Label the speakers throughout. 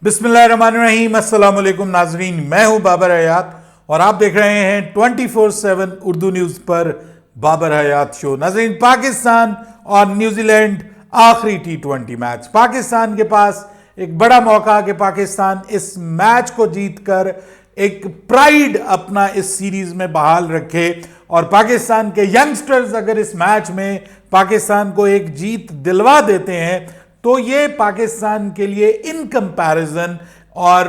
Speaker 1: बिस्मिल्लाहिर्रहमानिर्रहीम, अस्सलाम वालेकुम नाजरीन। मैं हूं बाबर हयात और आप देख रहे हैं 24/7 उर्दू न्यूज़ पर बाबर हयात शो। नाजरीन, पाकिस्तान और न्यूजीलैंड आखिरी T20 मैच। पाकिस्तान के पास एक बड़ा मौका कि पाकिस्तान इस मैच को जीतकर एक प्राइड अपना इस सीरीज में बहाल रखे और पाकिस्तान के यंगस्टर्स अगर इस मैच में पाकिस्तान को एक जीत दिलवा देते हैं तो ये पाकिस्तान के लिए इन कंपैरिजन और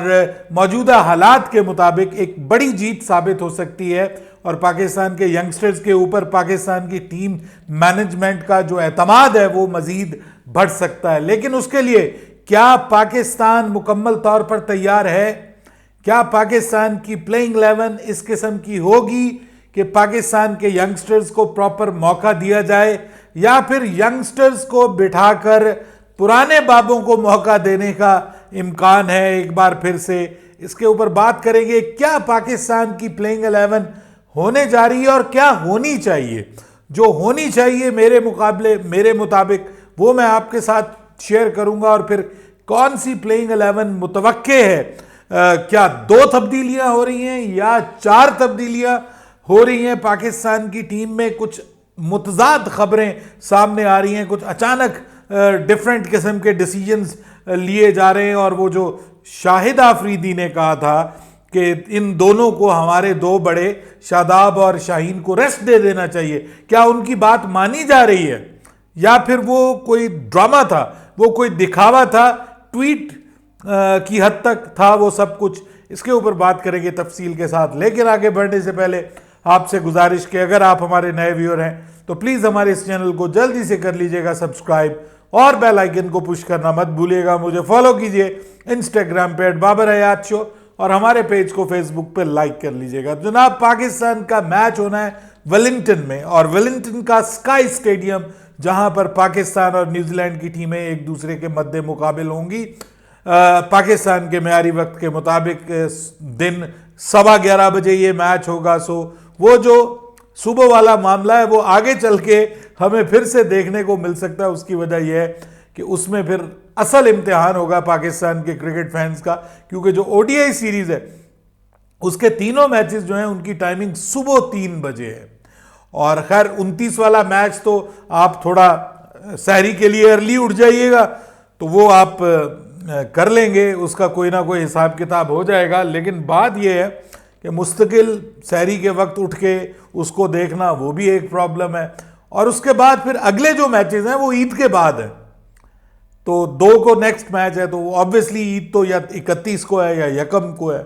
Speaker 1: मौजूदा हालात के मुताबिक एक बड़ी जीत साबित हो सकती है और पाकिस्तान के यंगस्टर्स के ऊपर पाकिस्तान की टीम मैनेजमेंट का जो एतमाद है वो मजीद बढ़ सकता है। लेकिन उसके लिए क्या पाकिस्तान मुकम्मल तौर पर तैयार है? क्या पाकिस्तान की प्लेइंग 11 इस किस्म की होगी कि पाकिस्तान के यंगस्टर्स को प्रॉपर मौका दिया जाए, या फिर यंगस्टर्स को बिठाकर पुराने बाबों को मौका देने का इम्कान है? एक बार फिर से इसके ऊपर बात करेंगे। क्या पाकिस्तान की प्लेइंग 11 होने जा रही है और क्या होनी चाहिए? जो होनी चाहिए मेरे मुताबिक वो मैं आपके साथ शेयर करूंगा, और फिर कौन सी प्लेइंग 11 मुतवक्के है। क्या 2 तब्दीलियां हो रही हैं या 4 तब्दीलियां हो रही हैं? पाकिस्तान की टीम में कुछ मुतजाद खबरें सामने आ रही हैं, कुछ अचानक डिफरेंट किस्म के डिसीजंस लिए जा रहे हैं। और वो जो शाहिद आफरीदी ने कहा था कि इन दोनों को, हमारे 2 बड़े शादाब और शाहीन को रेस्ट दे देना चाहिए, क्या उनकी बात मानी जा रही है या फिर वो कोई ड्रामा था, वो कोई दिखावा था? ट्वीट की हद तक था वो सब कुछ। इसके ऊपर बात करेंगे तफसील के साथ। लेकिन आगे बढ़ने से पहले आपसे गुजारिश कि अगर आप हमारे नए व्यूअर हैं तो प्लीज़ हमारे इस चैनल को जल्दी से कर लीजिएगा सब्सक्राइब और बेल आइकन को पुश करना मत भूलिएगा। मुझे फॉलो कीजिए इंस्टाग्राम पे @बाबर हयात शो और हमारे पेज को फेसबुक पे लाइक कर लीजिएगा। जनाब, पाकिस्तान का मैच होना है वेलिंगटन में, और वेलिंगटन का स्काई स्टेडियम, जहां पर पाकिस्तान और न्यूजीलैंड की टीमें एक दूसरे के मद्दे मुकाबिल होंगी। पाकिस्तान के मेयारी वक्त के मुताबिक दिन 11:15 बजे ये मैच होगा। सो वो जो सुबह वाला मामला है वो आगे चल के हमें फिर से देखने को मिल सकता है। उसकी वजह यह है कि उसमें फिर असल इम्तिहान होगा पाकिस्तान के क्रिकेट फैंस का, क्योंकि जो ओडीआई सीरीज है उसके तीनों मैचेस जो हैं उनकी टाइमिंग सुबह 3 बजे है। और खैर 29 वाला मैच तो आप थोड़ा सहरी के लिए अर्ली उठ जाइएगा तो वो आप कर लेंगे, उसका कोई ना कोई हिसाब किताब हो जाएगा। लेकिन बात यह है कि मुस्तकिल सहरी के वक्त उठ के उसको देखना वो भी एक प्रॉब्लम है। और उसके बाद फिर अगले जो मैचेस हैं वो ईद के बाद है, तो 2 को नेक्स्ट मैच है, तो ऑब्वियसली ईद तो या 31 को है या यकम को है,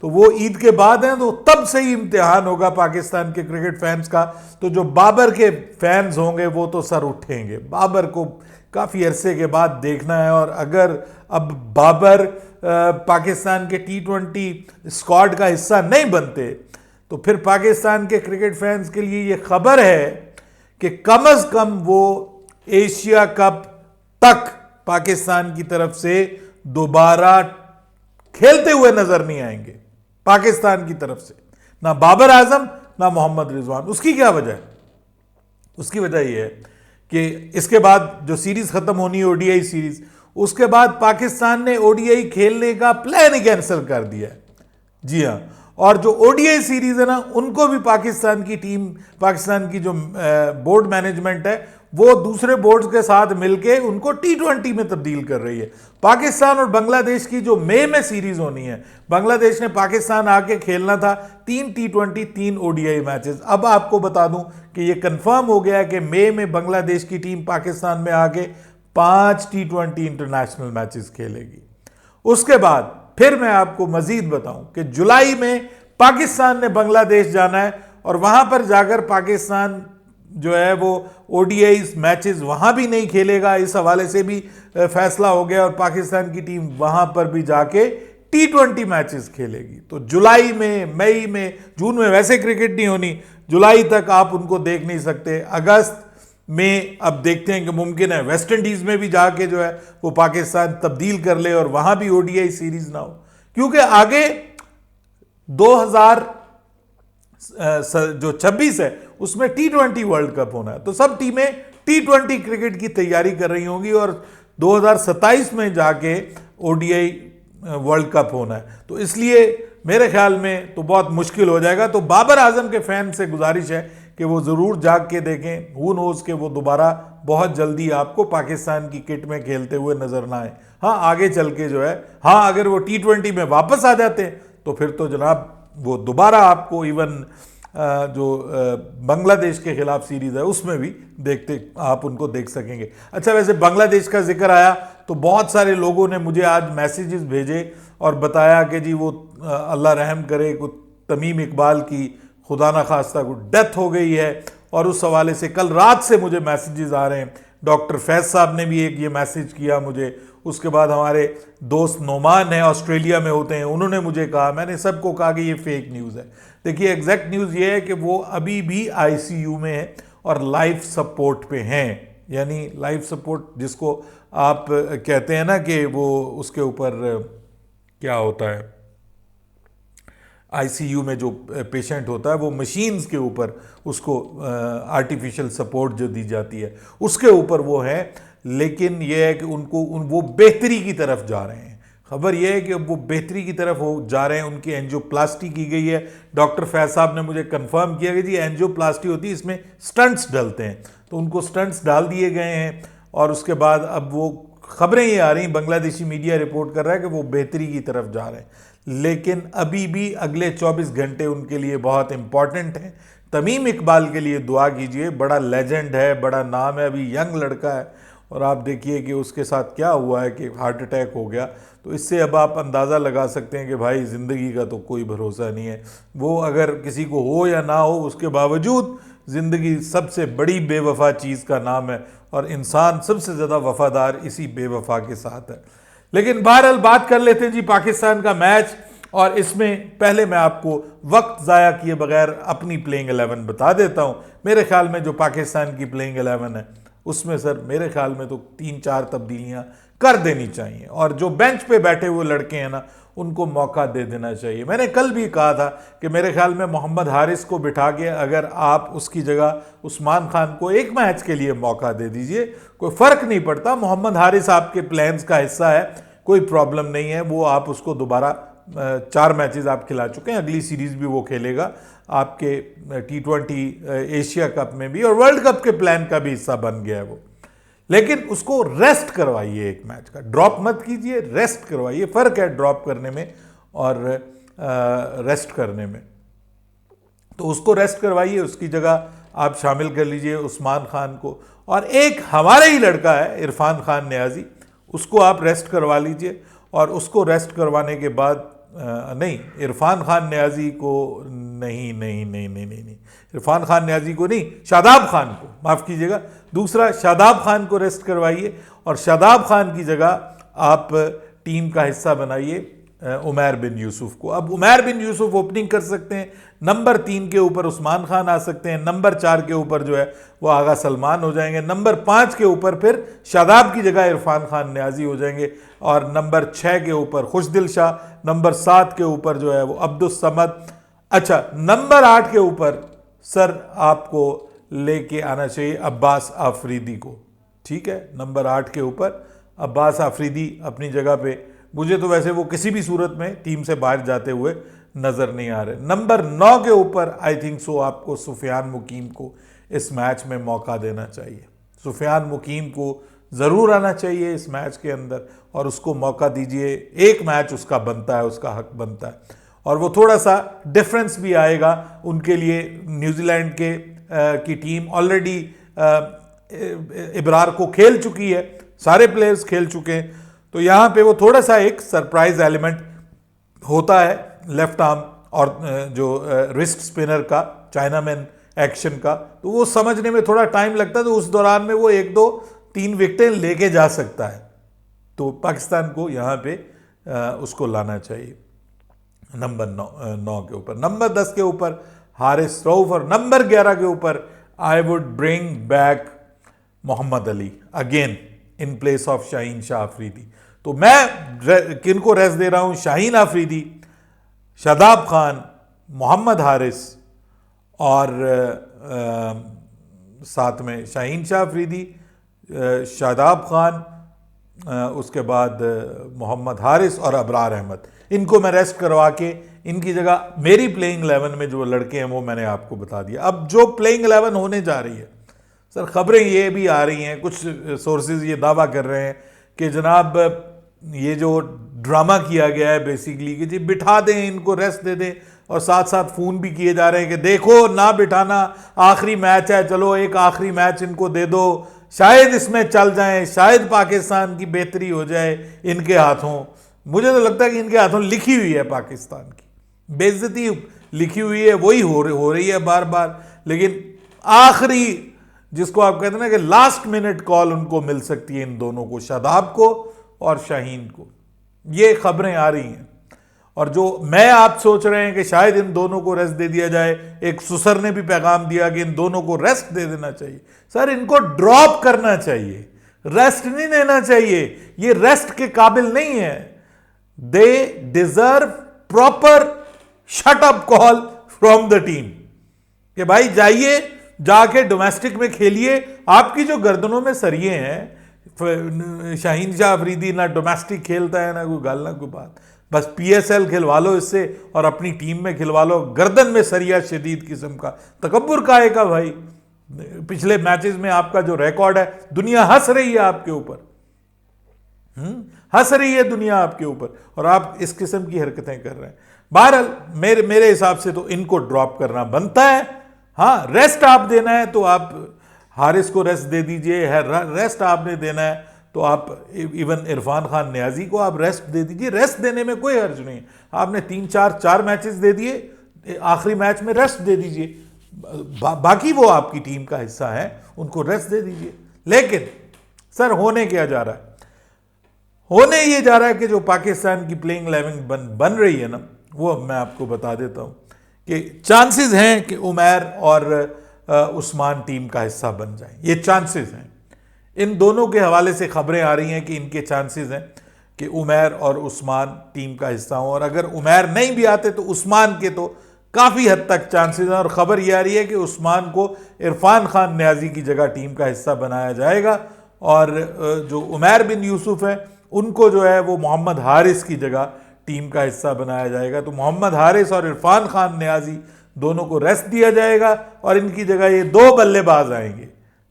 Speaker 1: तो वो ईद के बाद है, तो तब से ही इम्तिहान होगा पाकिस्तान के क्रिकेट फैंस का। तो जो बाबर के फैंस होंगे वो तो सर उठेंगे। बाबर को काफ़ी अरसे के बाद देखना है, और अगर अब बाबर पाकिस्तान के T20 स्क्वाड का हिस्सा नहीं बनते तो फिर पाकिस्तान के क्रिकेट फैंस के लिए ये खबर है कि कम अज़ कम वो एशिया कप तक पाकिस्तान की तरफ से दोबारा खेलते हुए नजर नहीं आएंगे पाकिस्तान की तरफ से, ना बाबर आजम ना मोहम्मद रिजवान। उसकी क्या वजह है? उसकी वजह यह है कि इसके बाद जो सीरीज खत्म होनी है ओडीआई सीरीज, उसके बाद पाकिस्तान ने ओडीआई खेलने का प्लान ही कैंसिल कर दिया है। जी हाँ, और जो ओडीआई सीरीज है ना, उनको भी पाकिस्तान की टीम, पाकिस्तान की जो बोर्ड मैनेजमेंट है वो दूसरे बोर्ड्स के साथ मिलके उनको T20 में तब्दील कर रही है। पाकिस्तान और बांग्लादेश की जो मई में सीरीज होनी है, बांग्लादेश ने पाकिस्तान आके खेलना था 3 T20 3 ओडीआई मैचेस। अब आपको बता दूं कि ये कंफर्म हो गया कि मई में बांग्लादेश की टीम पाकिस्तान में आके 5 T20 इंटरनेशनल मैचेस खेलेगी। उसके बाद फिर मैं आपको मजीद बताऊं कि जुलाई में पाकिस्तान ने बांग्लादेश जाना है, और वहां पर जाकर पाकिस्तान जो है वो ओडीआई मैचेस वहां भी नहीं खेलेगा। इस हवाले से भी फैसला हो गया, और पाकिस्तान की टीम वहां पर भी जाके T20 मैचेस खेलेगी। तो जुलाई में, मई में, जून में वैसे क्रिकेट नहीं होनी, जुलाई तक आप उनको देख नहीं सकते। अगस्त में अब देखते हैं कि मुमकिन है वेस्ट इंडीज में भी जाके जो है वो पाकिस्तान तब्दील कर ले और वहां भी ओडीआई सीरीज ना हो, क्योंकि आगे 2026 है उसमें T20 वर्ल्ड कप होना है। तो सब टीमें T20 क्रिकेट की तैयारी कर रही होंगी और 2027 में जाके ओडीआई वर्ल्ड कप होना है, तो इसलिए मेरे ख्याल में तो बहुत मुश्किल हो जाएगा। तो बाबर आजम के फैन से गुजारिश है कि वो ज़रूर जाग के देखें, हू नोज़ के वो दोबारा बहुत जल्दी आपको पाकिस्तान की किट में खेलते हुए नजर ना आए। हाँ, आगे चल के जो है, हाँ अगर वो T20 में वापस आ जाते हैं तो फिर तो जनाब वो दोबारा आपको इवन जो बांग्लादेश के खिलाफ सीरीज है उसमें भी देखते आप उनको देख सकेंगे। अच्छा, वैसे बांग्लादेश का जिक्र आया तो बहुत सारे लोगों ने मुझे आज मैसेजेस भेजे और बताया कि जी वो अल्लाह रहम करे, कुछ तमीम इकबाल की खुदा ना खास्ता को डेथ हो गई है, और उस हवाले से कल रात से मुझे मैसेजेस आ रहे हैं। डॉक्टर फैज साहब ने भी एक ये मैसेज किया मुझे, उसके बाद हमारे दोस्त नोमान हैं ऑस्ट्रेलिया में होते हैं, उन्होंने मुझे कहा, मैंने सबको कहा कि ये फेक न्यूज़ है। देखिए एग्जैक्ट न्यूज़ ये है कि वो अभी भी आईसीयू में है और लाइफ सपोर्ट पे हैं, यानी लाइफ सपोर्ट जिसको आप कहते हैं ना कि वो उसके ऊपर क्या होता है, आईसीयू में जो पेशेंट होता है वो मशीन्स के ऊपर उसको आर्टिफिशियल सपोर्ट जो दी जाती है उसके ऊपर वो है, लेकिन ये है कि वो बेहतरी की तरफ जा रहे हैं। खबर ये है कि वो बेहतरी की तरफ हो जा रहे हैं, उनकी एंजियोप्लास्टी की गई है। डॉक्टर फैज साहब ने मुझे कंफर्म किया कि जी एंजियोप्लास्टी होती है, इसमें स्टंट्स डलते हैं, तो उनको स्टंट्स डाल दिए गए हैं। और उसके बाद अब वो खबरें ये आ रही, बांग्लादेशी मीडिया रिपोर्ट कर रहा है कि वो बेहतरी की तरफ जा रहे हैं, लेकिन अभी भी अगले 24 घंटे उनके लिए बहुत इंपॉर्टेंट हैं। तमीम इकबाल के लिए दुआ कीजिए, बड़ा लेजेंड है, बड़ा नाम है, अभी यंग लड़का है, और आप देखिए कि उसके साथ क्या हुआ है कि हार्ट अटैक हो गया। तो इससे अब आप अंदाज़ा लगा सकते हैं कि भाई ज़िंदगी का तो कोई भरोसा नहीं है। वो अगर किसी को हो या ना हो, उसके बावजूद ज़िंदगी सबसे बड़ी बेवफा चीज़ का नाम है, और इंसान सबसे ज़्यादा वफादार इसी बेवफा के साथ है। लेकिन बहरहाल बात कर लेते हैं जी पाकिस्तान का मैच, और इसमें पहले मैं आपको वक्त ज़ाया किए बगैर अपनी प्लेइंग 11 बता देता हूँ। मेरे ख्याल में जो पाकिस्तान की प्लेइंग 11 है उसमें सर मेरे ख्याल में तो 3-4 तब्दीलियाँ कर देनी चाहिए, और जो बेंच पे बैठे हुए लड़के हैं ना उनको मौका दे देना चाहिए। मैंने कल भी कहा था कि मेरे ख्याल में मोहम्मद हारिस को बिठा के अगर आप उसकी जगह उस्मान खान को एक मैच के लिए मौका दे दीजिए, कोई फ़र्क नहीं पड़ता। मोहम्मद हारिस आपके प्लान्स का हिस्सा है, कोई प्रॉब्लम नहीं है, वो आप उसको दोबारा 4 मैचेस आप खिला चुके हैं, अगली सीरीज़ भी वो खेलेगा आपके T20 एशिया कप में भी, और वर्ल्ड कप के प्लान का भी हिस्सा बन गया है वो। लेकिन उसको रेस्ट करवाइए, एक मैच का ड्रॉप मत कीजिए, रेस्ट करवाइए। फ़र्क है ड्रॉप करने में और रेस्ट करने में, तो उसको रेस्ट करवाइए, उसकी जगह आप शामिल कर लीजिए उस्मान खान को, और एक हमारा ही लड़का है इरफान खान नियाजी, उसको आप रेस्ट करवा लीजिए। और उसको रेस्ट करवाने के बाद नहीं, इरफान खान नियाजी को नहीं नहीं नहीं नहीं नहीं नहीं इरफान खान नियाजी को नहीं, शादाब खान को, माफ़ कीजिएगा, दूसरा शादाब खान को रेस्ट करवाइए, और शादाब खान की जगह आप टीम का हिस्सा बनाइए उमैर बिन यूसुफ को। अब उमैर बिन यूसुफ ओपनिंग कर सकते हैं, नंबर 3 के ऊपर उस्मान खान आ सकते हैं, नंबर 4 के ऊपर जो है वो आगा सलमान हो जाएंगे, नंबर 5 के ऊपर फिर शादाब की जगह इरफान खान नियाजी हो जाएंगे, और नंबर 6 के ऊपर खुशदिल शाह, नंबर 7 के ऊपर जो है वो अब्दुस समद। अच्छा, नंबर 8 के ऊपर सर आपको लेके आना चाहिए अब्बास आफरीदी को, ठीक है, नंबर 8 के ऊपर अब्बास आफरीदी अपनी जगह पे, मुझे तो वैसे वो किसी भी सूरत में टीम से बाहर जाते हुए नज़र नहीं आ रहे। नंबर 9 के ऊपर आई थिंक सो आपको सुफियान मुकीम को इस मैच में मौका देना चाहिए। सुफियान मुकीम को ज़रूर आना चाहिए इस मैच के अंदर, और उसको मौका दीजिए, एक मैच उसका बनता है, उसका हक बनता है, और वो थोड़ा सा डिफरेंस भी आएगा उनके लिए। न्यूजीलैंड की टीम ऑलरेडी इब्रार को खेल चुकी है, सारे प्लेयर्स खेल चुके हैं, तो यहाँ पे वो थोड़ा सा एक सरप्राइज एलिमेंट होता है लेफ्ट आर्म और जो रिस्ट स्पिनर का, चाइनामैन एक्शन का, तो वो समझने में थोड़ा टाइम लगता है, तो उस दौरान में वो 1-2-3 विकेटें लेके जा सकता है। तो पाकिस्तान को यहाँ पे उसको लाना चाहिए नंबर 9 के ऊपर। नंबर 10 के ऊपर हारिस रऊफ, और नंबर 11 के ऊपर I would bring back Mohammad Ali again in place of Shaheen Shah Afridi. तो मैं किनको रेस्ट दे रहा हूँ, शाहीन अफरीदी, शादाब खान, मोहम्मद हारिस, और साथ में शाहीन शाह अफरीदी, शादाब खान, उसके बाद मोहम्मद हारिस और अबरार अहमद, इनको मैं रेस्ट करवा के इनकी जगह मेरी प्लेइंग 11 में जो लड़के हैं वो मैंने आपको बता दिया। अब जो प्लेइंग 11 होने जा रही है सर, खबरें ये भी आ रही हैं, कुछ सोर्सेज ये दावा कर रहे हैं कि जनाब ये जो ड्रामा किया गया है बेसिकली कि जी बिठा दें इनको, रेस्ट दे दें, और साथ साथ फ़ोन भी किए जा रहे हैं कि देखो ना बिठाना, आखिरी मैच है, चलो एक आखिरी मैच इनको दे दो, शायद इसमें चल जाएं, शायद पाकिस्तान की बेहतरी हो जाए इनके हाथों। मुझे तो लगता है कि इनके हाथों लिखी हुई है पाकिस्तान की बेइज्जती, लिखी हुई है, वही हो रही है बार बार। लेकिन आखिरी जिसको आप कहते हैं ना कि लास्ट मिनट कॉल उनको मिल सकती है इन दोनों को, शादाब को और शाहीन को, ये खबरें आ रही हैं। और जो मैं आप सोच रहे हैं कि शायद इन दोनों को रेस्ट दे दिया जाए, एक सुसर ने भी पैगाम दिया कि इन दोनों को रेस्ट दे देना चाहिए। सर इनको ड्रॉप करना चाहिए, रेस्ट नहीं देना चाहिए, ये रेस्ट के काबिल नहीं है। They deserve proper shut up call from the team कि भाई जाइए, जाके डोमेस्टिक में खेलिए। आपकी जो गर्दनों में सरिये हैं, शाहीन शाह अफरीदी ना डोमेस्टिक खेलता है, ना कोई गल ना कोई बात, बस पीएसएल खिलवा लो इससे और अपनी टीम में खिलवा लो। गर्दन में सरिया शदीद किस्म का, तकब्बुर काहे का भाई। पिछले मैचेस में आपका जो रिकॉर्ड है, दुनिया हंस रही है आपके ऊपर, हंस रही है दुनिया आपके ऊपर, और आप इस किस्म की हरकतें कर रहे हैं। बहरहाल मेरे हिसाब से तो इनको ड्रॉप करना बनता है। हाँ, रेस्ट आप देना है तो आप हारिस को रेस्ट दे दीजिए, रेस्ट आपने देना है तो आप इवन इरफान खान नियाजी को आप रेस्ट दे दीजिए, रेस्ट देने में कोई हर्ज नहीं। आपने 3-4 मैचेस दे दिए, आखिरी मैच में रेस्ट दे दीजिए, बाकी वो आपकी टीम का हिस्सा है, उनको रेस्ट दे दीजिए। लेकिन सर होने क्या जा रहा है, होने ये जा रहा है कि जो पाकिस्तान की प्लेइंग 11 बन रही है ना, वो मैं आपको बता देता हूँ कि चांसेस हैं कि उमैर और उस्मान टीम का हिस्सा बन जाए, ये चांसेस हैं। इन दोनों के हवाले से खबरें आ रही हैं कि इनके चांसेस हैं कि उमैर और उस्मान टीम का हिस्सा हों, और अगर उमैर नहीं भी आते तो उस्मान के तो काफ़ी हद तक चांसेस हैं। और ख़बर यह आ रही है कि उस्मान को इरफान खान नियाजी की जगह टीम का हिस्सा बनाया जाएगा, और जो उमैर बिन यूसुफ है उनको जो है वो मोहम्मद हारिस की जगह टीम का हिस्सा बनाया जाएगा। तो मोहम्मद हारिस और इरफान खान नियाजी दोनों को रेस्ट दिया जाएगा, और इनकी जगह ये 2 बल्लेबाज आएंगे।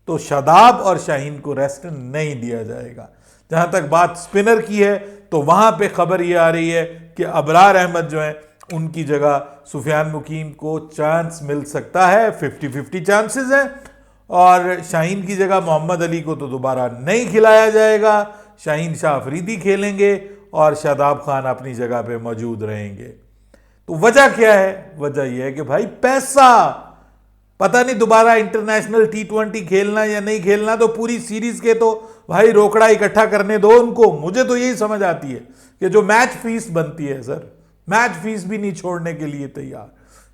Speaker 1: तो शादाब और शाहीन को रेस्ट नहीं दिया जाएगा। जहां तक बात स्पिनर की है तो वहां पे खबर ये आ रही है कि अबरार अहमद जो है उनकी जगह सुफियान मुकीम को चांस मिल सकता है, 50-50 चांसेस हैं। और शाहीन की जगह मोहम्मद अली को तो दोबारा नहीं खिलाया जाएगा, शाहीन शाह अफरीदी खेलेंगे और शादाब खान अपनी जगह पे मौजूद रहेंगे। तो वजह क्या है? वजह यह है कि भाई पैसा, पता नहीं दोबारा इंटरनेशनल T20 खेलना या नहीं खेलना, तो पूरी सीरीज के तो भाई रोकड़ा इकट्ठा करने दो उनको। मुझे तो यही समझ आती है कि जो मैच फीस बनती है सर, मैच फीस भी नहीं छोड़ने के लिए तैयार।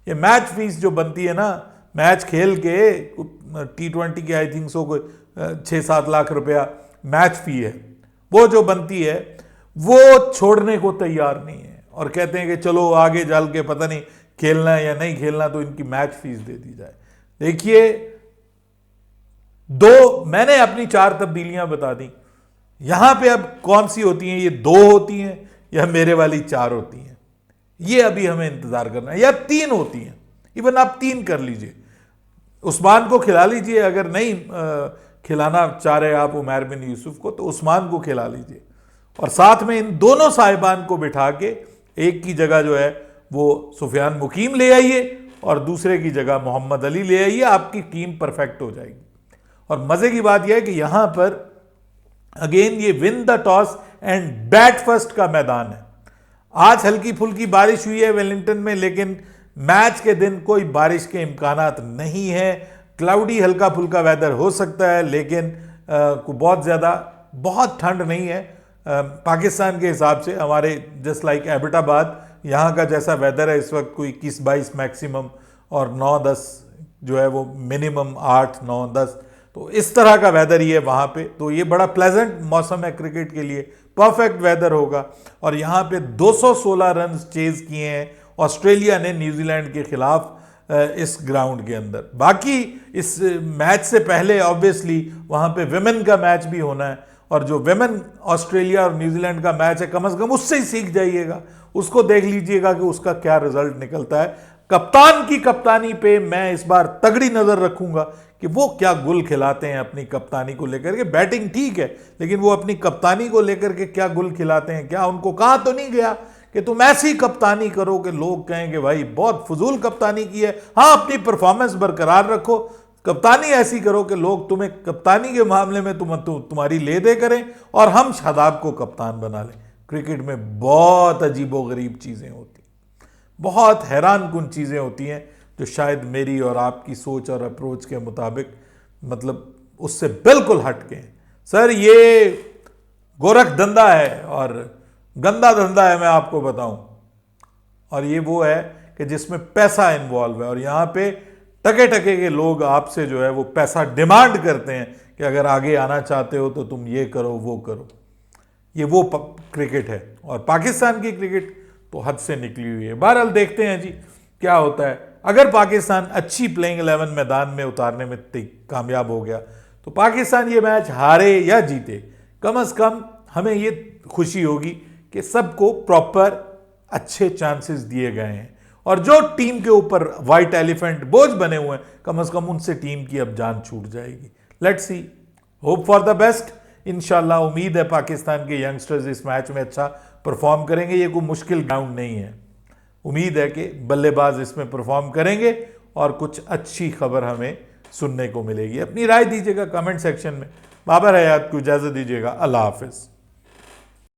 Speaker 1: ये मैच फीस जो बनती है ना, मैच खेल के T20 के आई थिंक सो कोई 6-7 लाख रुपया मैच फी है, वो जो बनती है वो छोड़ने को तैयार नहीं है, और कहते हैं कि चलो आगे चल के पता नहीं खेलना है या नहीं खेलना तो इनकी मैच फीस दे दी जाए। देखिए, मैंने अपनी 4 तब्दीलियां बता दी, यहां पे अब कौन सी होती हैं, ये 2 होती हैं या मेरे वाली 4 होती हैं, ये अभी हमें इंतजार करना है, या 3 होती हैं। इवन आप 3 कर लीजिए, उस्मान को खिला लीजिए, अगर नहीं खिलाना चाह रहे आप उमैर बिन यूसुफ को तो उस्मान को खिला लीजिए, और साथ में इन दोनों साहिबान को बिठा के एक की जगह जो है वो सुफियान मुकीम ले आइए और दूसरे की जगह मोहम्मद अली ले आइए, आपकी टीम परफेक्ट हो जाएगी। और मजे की बात यह है कि यहां पर अगेन ये win the toss and bat first का मैदान है। आज हल्की फुल्की बारिश हुई है वेलिंगटन में, लेकिन मैच के दिन कोई बारिश के इम्कानात नहीं है। क्लाउडी हल्का फुल्का वेदर हो सकता है, लेकिन बहुत ज़्यादा बहुत ठंड नहीं है। पाकिस्तान के हिसाब से हमारे जस्ट लाइक एबटाबाद, यहाँ का जैसा वेदर है इस वक्त कोई 21-22 मैक्सिमम और 9-10 जो है वो मिनिमम, 8-9-10, तो इस तरह का वेदर ही है वहाँ पे। तो ये बड़ा प्लेजेंट मौसम है क्रिकेट के लिए, परफेक्ट वेदर होगा। और यहाँ पे 216 रन चेज किए हैं ऑस्ट्रेलिया ने न्यूजीलैंड के खिलाफ इस ग्राउंड के अंदर। बाकी इस मैच से पहले ऑब्वियसली वहाँ पे विमेन का मैच भी होना है, और जो वेमेन ऑस्ट्रेलिया और न्यूजीलैंड का मैच है कम से कम उससे ही सीख जाइएगा, उसको देख लीजिएगा कि उसका क्या रिजल्ट निकलता है। कप्तान की कप्तानी पे मैं इस बार तगड़ी नजर रखूंगा कि वो क्या गुल खिलाते हैं अपनी कप्तानी को लेकर के। बैटिंग ठीक है, लेकिन वो अपनी कप्तानी को लेकर के क्या गुल खिलाते हैं। क्या उनको कहा तो नहीं गया कि तुम ऐसी कप्तानी करो कि लोग कहेंगे भाई बहुत फजूल कप्तानी की है। हाँ, अपनी परफॉर्मेंस बरकरार रखो, कप्तानी ऐसी करो कि लोग तुम्हें कप्तानी के मामले में तुम्हारी ले दे करें और हम शादाब को कप्तान बना लें। क्रिकेट में बहुत अजीबोगरीब चीज़ें होती हैं, बहुत हैरान कुन चीज़ें होती हैं जो शायद मेरी और आपकी सोच और अप्रोच के मुताबिक मतलब उससे बिल्कुल हट के हैं। सर ये गोरख धंधा है और गंदा धंधा है, मैं आपको बताऊं। और ये वो है कि जिसमें पैसा इन्वॉल्व है और यहाँ पे टके टके के लोग आपसे जो है वो पैसा डिमांड करते हैं कि अगर आगे आना चाहते हो तो तुम ये करो वो करो। ये वो क्रिकेट है और पाकिस्तान की क्रिकेट तो हद से निकली हुई है। बहरहाल देखते हैं जी क्या होता है। अगर पाकिस्तान अच्छी प्लेइंग 11 मैदान में उतारने में कामयाब हो गया तो पाकिस्तान ये मैच हारे या जीते, कम से कम हमें ये खुशी होगी कि सबको प्रॉपर अच्छे चांसेस दिए गए हैं और जो टीम के ऊपर वाइट एलिफेंट बोझ बने हुए हैं कम से कम उनसे टीम की अब जान छूट जाएगी। Let's see, hope for the best. इंशाल्लाह उम्मीद है पाकिस्तान के यंगस्टर्स इस मैच में अच्छा परफॉर्म करेंगे। ये कोई मुश्किल ग्राउंड नहीं है। उम्मीद है कि बल्लेबाज इसमें परफॉर्म करेंगे और कुछ अच्छी खबर हमें सुनने को मिलेगी। अपनी राय दीजिएगा कमेंट सेक्शन में। बाबर हयात को इजाज़त दीजिएगा। अल्लाह हाफिज़।